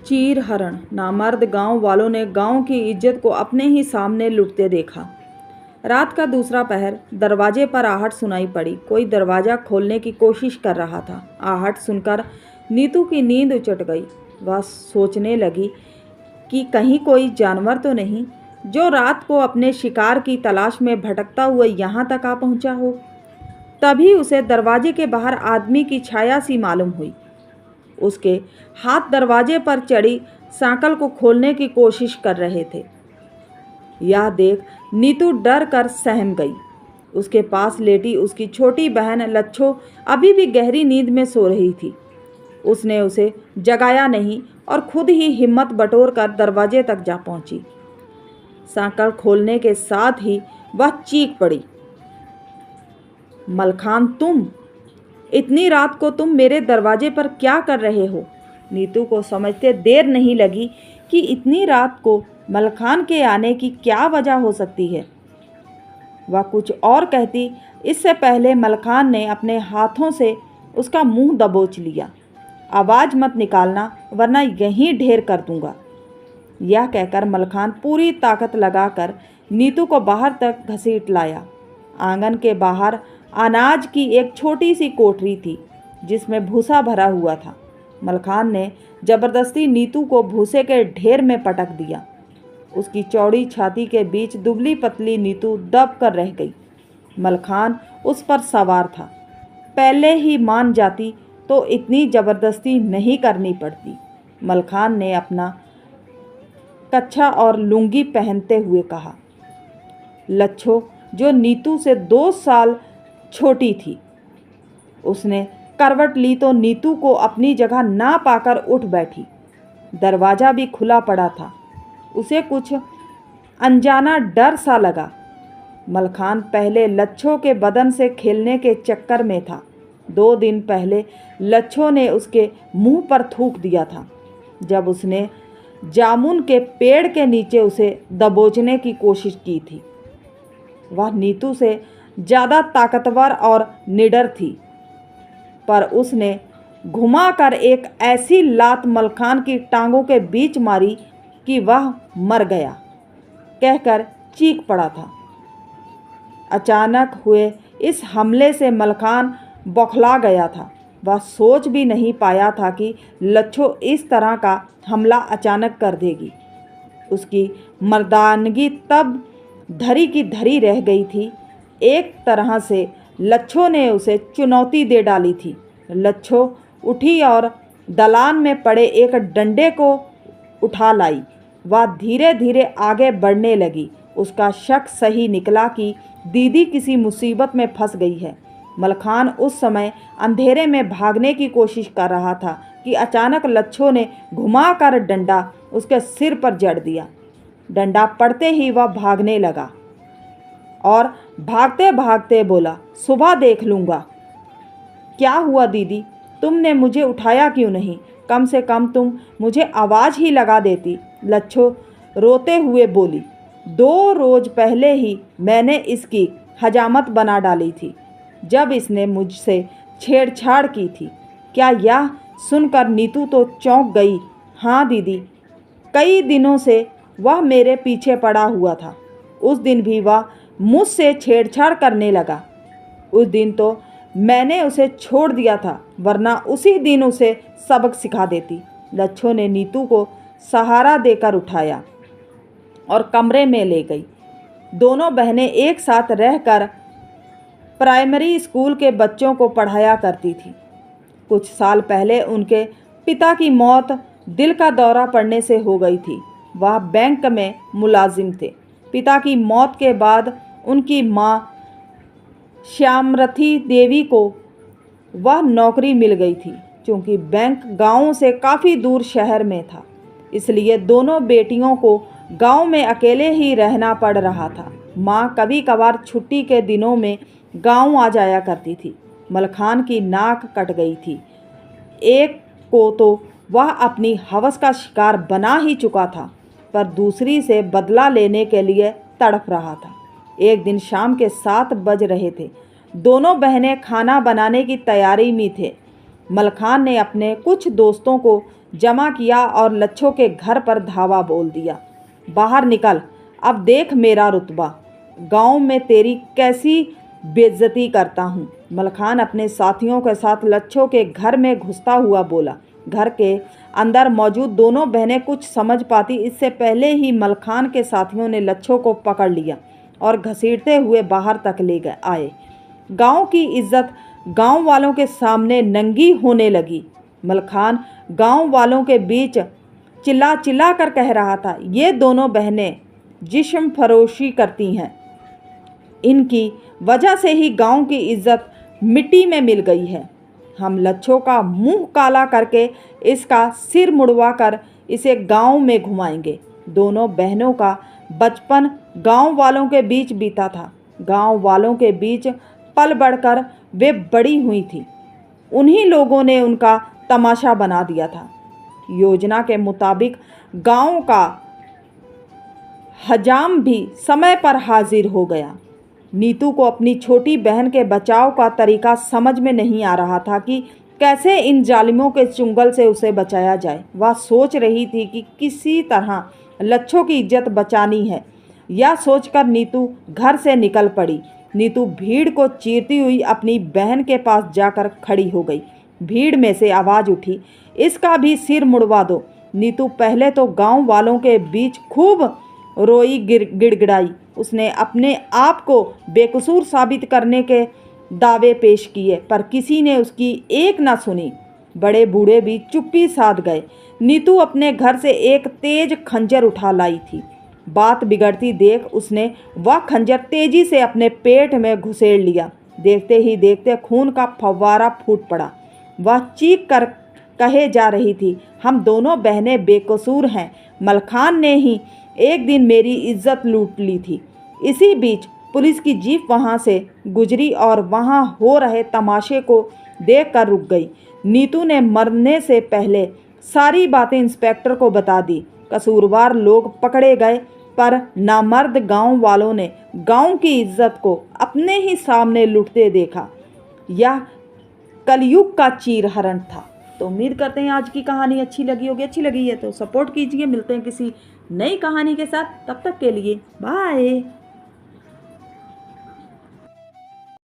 चीर हरण नामर्द गांव वालों ने गांव की इज्जत को अपने ही सामने लुटते देखा। रात का दूसरा पहर, दरवाजे पर आहट सुनाई पड़ी। कोई दरवाजा खोलने की कोशिश कर रहा था। आहट सुनकर नीतू की नींद उचट गई। वह सोचने लगी कि कहीं कोई जानवर तो नहीं जो रात को अपने शिकार की तलाश में भटकता हुआ यहाँ तक आ पहुँचा हो। तभी उसे दरवाजे के बाहर आदमी की छाया सी मालूम हुई। उसके हाथ दरवाजे पर चढ़ी सांकल को खोलने की कोशिश कर रहे थे। यह देख नीतू डर कर सहम गई। उसके पास लेटी उसकी छोटी बहन लच्छो अभी भी गहरी नींद में सो रही थी। उसने उसे जगाया नहीं और खुद ही हिम्मत बटोर कर दरवाजे तक जा पहुंची। सांकल खोलने के साथ ही वह चीख पड़ी, मलखान तुम! इतनी रात को तुम मेरे दरवाजे पर क्या कर रहे हो? नीतू को समझते देर नहीं लगी कि इतनी रात को मलखान के आने की क्या वजह हो सकती है। वह कुछ और कहती इससे पहले मलखान ने अपने हाथों से उसका मुंह दबोच लिया। आवाज़ मत निकालना वरना यहीं ढेर कर दूंगा। यह कहकर मलखान पूरी ताकत लगाकर नीतू को बाहर तक घसीट लाया। आंगन के बाहर अनाज की एक छोटी सी कोठरी थी जिसमें भूसा भरा हुआ था। मलखान ने जबरदस्ती नीतू को भूसे के ढेर में पटक दिया। उसकी चौड़ी छाती के बीच दुबली पतली नीतू दब कर रह गई। मलखान उस पर सवार था। पहले ही मान जाती तो इतनी जबरदस्ती नहीं करनी पड़ती। मलखान ने अपना कच्छा और लुंगी पहनते हुए कहा। लच्छो जो नीतू से 2 साल छोटी थी, उसने करवट ली तो नीतू को अपनी जगह ना पाकर उठ बैठी। दरवाज़ा भी खुला पड़ा था। उसे कुछ अनजाना डर सा लगा। मलखान पहले लच्छो के बदन से खेलने के चक्कर में था। 2 दिन पहले लच्छो ने उसके मुंह पर थूक दिया था जब उसने जामुन के पेड़ के नीचे उसे दबोचने की कोशिश की थी। वह नीतू से ज़्यादा ताकतवर और निडर थी, पर उसने घुमाकर एक ऐसी लात मलखान की टांगों के बीच मारी कि वह मर गया कहकर चीख पड़ा था। अचानक हुए इस हमले से मलखान बौखला गया था। वह सोच भी नहीं पाया था कि लच्छो इस तरह का हमला अचानक कर देगी। उसकी मर्दानगी तब धरी की धरी रह गई थी। एक तरह से लच्छो ने उसे चुनौती दे डाली थी। लच्छो उठी और दलान में पड़े एक डंडे को उठा लाई। वह धीरे धीरे आगे बढ़ने लगी। उसका शक सही निकला कि दीदी किसी मुसीबत में फंस गई है। मलखान उस समय अंधेरे में भागने की कोशिश कर रहा था कि अचानक लच्छो ने घुमाकर डंडा उसके सिर पर जड़ दिया। डंडा पड़ते ही वह भागने लगा और भागते भागते बोला, सुबह देख लूँगा। क्या हुआ दीदी, तुमने मुझे उठाया क्यों नहीं? कम से कम तुम मुझे आवाज़ ही लगा देती। लच्छो रोते हुए बोली, 2 रोज़ पहले ही मैंने इसकी हजामत बना डाली थी जब इसने मुझसे छेड़छाड़ की थी। क्या यह सुनकर नीतू तो चौंक गई। हाँ दीदी, कई दिनों से वह मेरे पीछे पड़ा हुआ था। उस दिन भी वह मुझसे छेड़छाड़ करने लगा। उस दिन तो मैंने उसे छोड़ दिया था, वरना उसी दिन उसे सबक सिखा देती। लच्छो ने नीतू को सहारा देकर उठाया और कमरे में ले गई। दोनों बहनें एक साथ रहकर प्राइमरी स्कूल के बच्चों को पढ़ाया करती थी। कुछ साल पहले उनके पिता की मौत दिल का दौरा पड़ने से हो गई थी। वह बैंक में मुलाजिम थे। पिता की मौत के बाद उनकी मां श्यामरथी देवी को वह नौकरी मिल गई थी। क्योंकि बैंक गांव से काफ़ी दूर शहर में था, इसलिए दोनों बेटियों को गांव में अकेले ही रहना पड़ रहा था। मां कभी कभार छुट्टी के दिनों में गांव आ जाया करती थी। मलखान की नाक कट गई थी। एक को तो वह अपनी हवस का शिकार बना ही चुका था, पर दूसरी से बदला लेने के लिए तड़प रहा था। एक दिन शाम के 7 बज रहे थे। दोनों बहनें खाना बनाने की तैयारी में थे। मलखान ने अपने कुछ दोस्तों को जमा किया और लच्छो के घर पर धावा बोल दिया, बाहर निकल, अब देख मेरा रुतबा, गांव में तेरी कैसी बेइज्जती करता हूँ। मलखान अपने साथियों के साथ लच्छो के घर में घुसता हुआ बोला। घर के अंदर मौजूद दोनों बहनें कुछ समझ पाती इससे पहले ही मलखान के साथियों ने लच्छो को पकड़ लिया और घसीटते हुए बाहर तक ले गए आए। गांव की इज्जत गांव वालों के सामने नंगी होने लगी। मलखान गांव वालों के बीच चिल्ला चिल्ला कर कह रहा था, ये दोनों बहनें जिस्म फरोशी करती हैं, इनकी वजह से ही गांव की इज्जत मिट्टी में मिल गई है। हम लच्छो का मुंह काला करके इसका सिर मुड़वा कर इसे गांव में घुमाएंगे। दोनों बहनों का बचपन गांव वालों के बीच बीता था। गांव वालों के बीच पल बढ़कर वे बड़ी हुई थी। उन्हीं लोगों ने उनका तमाशा बना दिया था। योजना के मुताबिक गांव का हजाम भी समय पर हाजिर हो गया। नीतू को अपनी छोटी बहन के बचाव का तरीका समझ में नहीं आ रहा था कि कैसे इन जालिमों के चुंगल से उसे बचाया जाए। वह सोच रही थी कि किसी तरह लच्छो की इज्जत बचानी है। यह सोचकर नीतू घर से निकल पड़ी। नीतू भीड़ को चीरती हुई अपनी बहन के पास जाकर खड़ी हो गई। भीड़ में से आवाज़ उठी, इसका भी सिर मुड़वा दो। नीतू पहले तो गांव वालों के बीच खूब रोई गिड़गिड़ाई। उसने अपने आप को बेकसूर साबित करने के दावे पेश किए, पर किसी ने उसकी एक न सुनी। बड़े बूढ़े भी चुप्पी साध गए। नीतू अपने घर से एक तेज खंजर उठा लाई थी। बात बिगड़ती देख उसने वह खंजर तेजी से अपने पेट में घुसेड़ लिया। देखते ही देखते खून का फव्वारा फूट पड़ा। वह चीख कर कहे जा रही थी, हम दोनों बहनें बेकसूर हैं। मलखान ने ही एक दिन मेरी इज्जत लूट ली थी। इसी बीच पुलिस की जीप वहां से गुजरी और वहां हो रहे तमाशे को देखकर रुक गई। नीतू ने मरने से पहले सारी बातें इंस्पेक्टर को बता दी। कसूरवार लोग पकड़े गए, पर नामर्द गांव वालों ने गांव की इज्जत को अपने ही सामने लुटते देखा। यह कलयुग का चीरहरण था। तो उम्मीद करते हैं आज की कहानी अच्छी लगी होगी। अच्छी लगी है तो सपोर्ट कीजिए। मिलते हैं किसी नई कहानी के साथ, तब तक के लिए बाय।